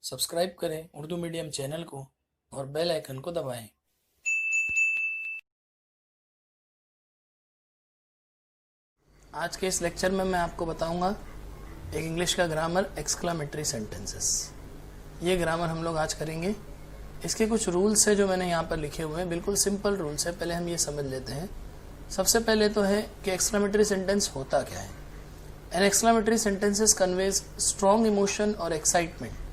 Subscribe करें Urdu medium channel को और बेल आइकन को दबाएं। आज के इस लेक्चर में मैं आपको बताऊंगा एक इंग्लिश का ग्रामर, एक्सक्लामेटरी सेंटेंसेस। ये ग्रामर हम लोग आज करेंगे। इसके कुछ रूल्स है जो मैंने यहाँ पर लिखे हुए हैं, बिल्कुल सिंपल रूल्स है। पहले हम ये समझ लेते हैं। सबसे पहले तो है कि एक्सक्लामेटरी सेंटेंस होता क्या है। An exclamatory sentences conveys strong emotion और एक्साइटमेंट।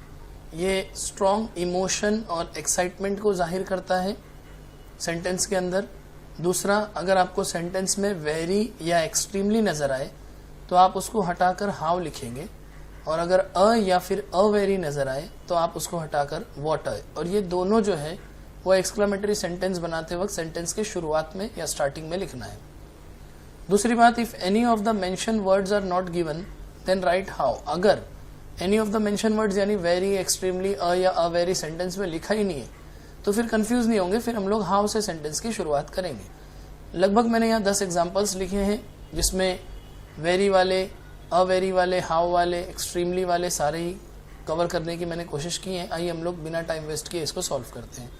ये स्ट्रॉन्ग इमोशन और एक्साइटमेंट को जाहिर करता है सेंटेंस के अंदर। दूसरा, अगर आपको सेंटेंस में वेरी या एक्सट्रीमली नजर आए तो आप उसको हटाकर हाउ लिखेंगे, और अगर अ या फिर अवेरी नजर आए तो आप उसको हटाकर वाटर। और ये दोनों जो है वो एक्सक्लामेटरी सेंटेंस बनाते वक्त सेंटेंस के शुरुआत में या स्टार्टिंग में लिखना है। दूसरी बात, if any of the mention words are not given then write how. अगर any of the mention words यानी वेरी, एक्सट्रीमली, अ या अवेरी सेंटेंस में लिखा ही नहीं है तो फिर कंफ्यूज नहीं होंगे, फिर हम लोग हाउ से सेंटेंस की शुरुआत करेंगे। लगभग मैंने यहाँ 10 एग्जांपल्स लिखे हैं जिसमें वेरी वाले, अवेरी वाले, हाउ वाले, एक्सट्रीमली वाले सारे ही कवर करने की मैंने कोशिश की है। आइए हम लोग बिना टाइम वेस्ट किए इसको सॉल्व करते हैं।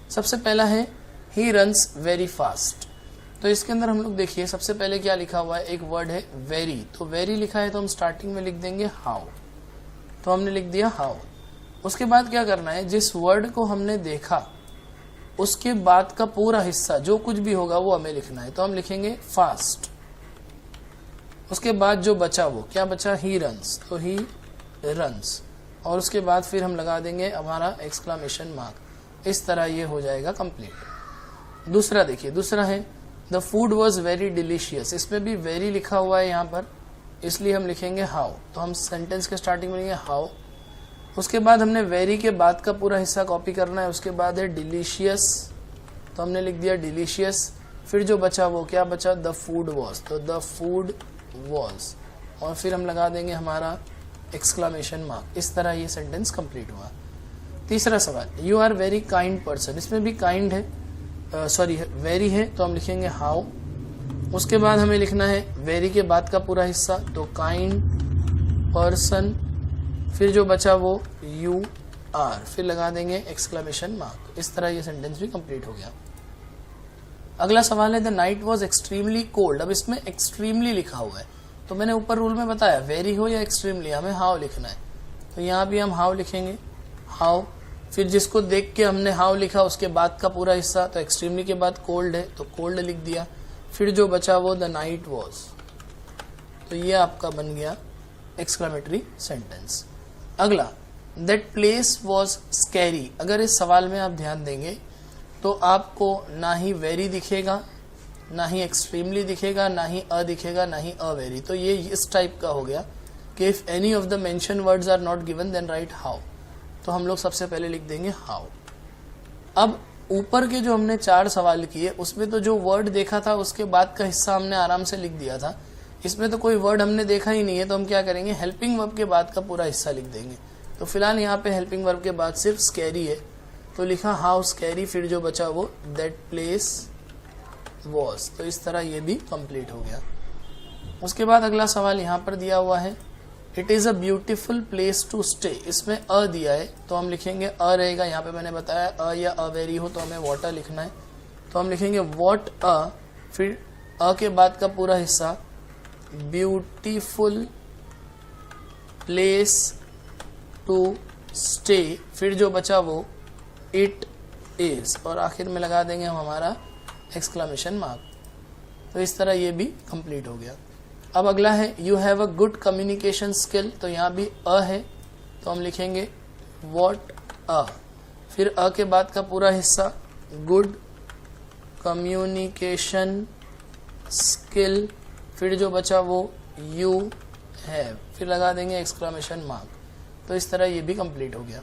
सबसे पहला है ही रन्स वेरी फास्ट। तो इसके अंदर हम लोग देखिए सबसे पहले क्या लिखा हुआ है, एक वर्ड है वेरी। तो वेरी लिखा है तो हम स्टार्टिंग में लिख देंगे हाउ। तो हमने लिख दिया हाउ। उसके बाद क्या करना है, जिस वर्ड को हमने देखा उसके बाद का पूरा हिस्सा जो कुछ भी होगा वो हमें लिखना है। तो हम लिखेंगे फास्ट। उसके बाद जो बचा वो क्या बचा, ही रन्स, तो ही रन्स। और उसके बाद फिर हम लगा देंगे हमारा एक्सक्लामेशन मार्क। इस तरह ये हो जाएगा कंप्लीट। दूसरा देखिए, दूसरा है the food was very delicious. इसमें भी वेरी लिखा हुआ है यहाँ पर, इसलिए हम लिखेंगे हाउ। तो हम सेंटेंस के स्टार्टिंग में लिखेंगे हाउ। उसके बाद हमने वेरी के बाद का पूरा हिस्सा कॉपी करना है। उसके बाद है डिलीशियस, तो हमने लिख दिया डिलीशियस। फिर जो बचा वो क्या बचा, द फूड वॉज, तो द फूड वॉज। और फिर हम लगा देंगे हमारा एक्सक्लामेशन मार्क। इस तरह ये सेंटेंस कंप्लीट हुआ। तीसरा सवाल, you are very kind person. इसमें भी काइंड है, सॉरी वेरी है, तो हम लिखेंगे हाउ। उसके बाद हमें लिखना है वेरी के बाद का पूरा हिस्सा, तो काइंड पर्सन। फिर जो बचा वो यू आर, फिर लगा देंगे एक्सक्लामेशन मार्क। इस तरह ये सेंटेंस भी कंप्लीट हो गया। अगला सवाल है the night was extremely cold. अब इसमें एक्सट्रीमली लिखा हुआ है, तो मैंने ऊपर रूल में बताया वेरी हो या एक्सट्रीमली हमें हाउ लिखना है। तो यहाँ भी हम हाउ लिखेंगे, हाउ। फिर जिसको देख के हमने हाउ लिखा उसके बाद का पूरा हिस्सा, तो एक्सट्रीमली के बाद कोल्ड है तो कोल्ड लिख दिया। फिर जो बचा वो द नाइट वॉज। तो ये आपका बन गया एक्सक्लामेटरी सेंटेंस। अगला, दैट प्लेस वॉज स्कैरी। अगर इस सवाल में आप ध्यान देंगे तो आपको ना ही वेरी दिखेगा, ना ही एक्सट्रीमली दिखेगा, ना ही अ दिखेगा, ना ही अवेरी। तो ये इस टाइप का हो गया कि if any of the mention words are not given then write how. तो हम लोग सबसे पहले लिख देंगे हाउ। अब ऊपर के जो हमने 4 सवाल किए उसमें तो जो वर्ड देखा था उसके बाद का हिस्सा हमने आराम से लिख दिया था। इसमें तो कोई वर्ड हमने देखा ही नहीं है, तो हम क्या करेंगे, हेल्पिंग वर्ब के बाद का पूरा हिस्सा लिख देंगे। तो फिलहाल यहाँ पे हेल्पिंग वर्ब के बाद सिर्फ स्कैरी है, तो लिखा हाउ स्कैरी। फिर जो बचा वो दैट प्लेस वॉज। तो इस तरह ये भी कंप्लीट हो गया। उसके बाद अगला सवाल यहाँ पर दिया हुआ है, it is a beautiful place to stay. इसमें अ दिया है तो हम लिखेंगे अ रहेगा। यहाँ पे मैंने बताया अ या अवेरी हो तो हमें वाटर लिखना है, तो हम लिखेंगे वॉट अ। फिर अ के बाद का पूरा हिस्सा ब्यूटीफुल प्लेस टू स्टे। फिर जो बचा वो इट इज, और आखिर में लगा देंगे हम हमारा एक्सक्लामेशन मार्क। तो इस तरह ये भी कंप्लीट हो गया। अब अगला है you have a good communication skill. तो यहाँ भी अ है तो हम लिखेंगे वॉट अ। फिर अ के बाद का पूरा हिस्सा गुड कम्युनिकेशन स्किल। फिर जो बचा वो यू हैव, फिर लगा देंगे एक्सक्लामेशन मार्क। तो इस तरह ये भी कंप्लीट हो गया।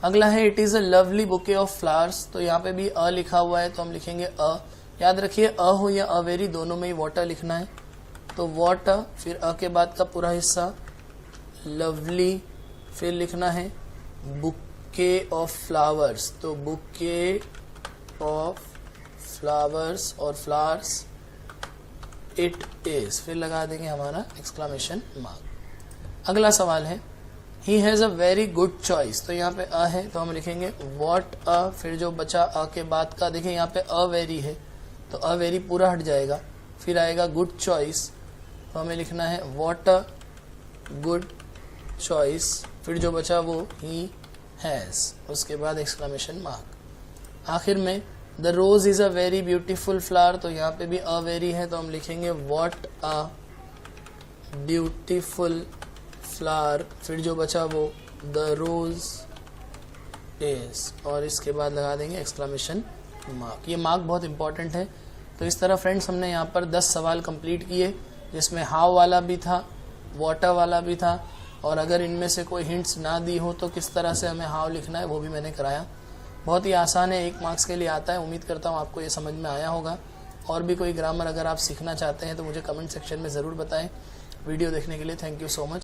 अगला है it is a lovely bouquet of flowers. तो यहाँ पे भी अ लिखा हुआ है तो हम लिखेंगे अ। याद रखिए अ हो या अवेरी दोनों में ही वाटर लिखना है, तो वाटर। फिर अ के बाद का पूरा हिस्सा लवली। फिर लिखना है बुके ऑफ फ्लावर्स, तो बुके ऑफ फ्लावर्स और फ्लावर्स इट इज। फिर लगा देंगे हमारा एक्सक्लामेशन मार्क। अगला सवाल है he has a very good choice, तो यहाँ पे अ है तो हम लिखेंगे वॉट अ, फिर जो बचा अ के बाद का, देखिए यहाँ पे अ वेरी है तो अ वेरी पूरा हट जाएगा, फिर आएगा गुड चॉइस, तो हमें लिखना है वॉट अ गुड चॉइस, फिर जो बचा वो ही हैज़, उसके बाद एक्सक्लेमेशन मार्क। आखिर में the rose is a very beautiful flower, तो यहाँ पे भी अ वेरी है तो हम लिखेंगे वॉट अ ब्यूटीफुल फ्लावर, फिर जो बचा वो द रोज इज, और इसके बाद लगा देंगे एक्सक्लेमेशन मार्क। ये मार्क बहुत इंपॉर्टेंट है। तो इस तरह फ्रेंड्स हमने यहाँ पर 10 सवाल कंप्लीट किए, जिसमें हाउ वाला भी था, वाटर वाला भी था, और अगर इनमें से कोई हिंट्स ना दी हो तो किस तरह से हमें हाउ लिखना है वो भी मैंने कराया। बहुत ही आसान है, 1 मार्क्स के लिए आता है। उम्मीद करता हूँ आपको ये समझ में आया होगा। और भी कोई ग्रामर अगर आप सीखना चाहते हैं तो मुझे कमेंट सेक्शन में ज़रूर बताएं। वीडियो देखने के लिए थैंक यू सो मच।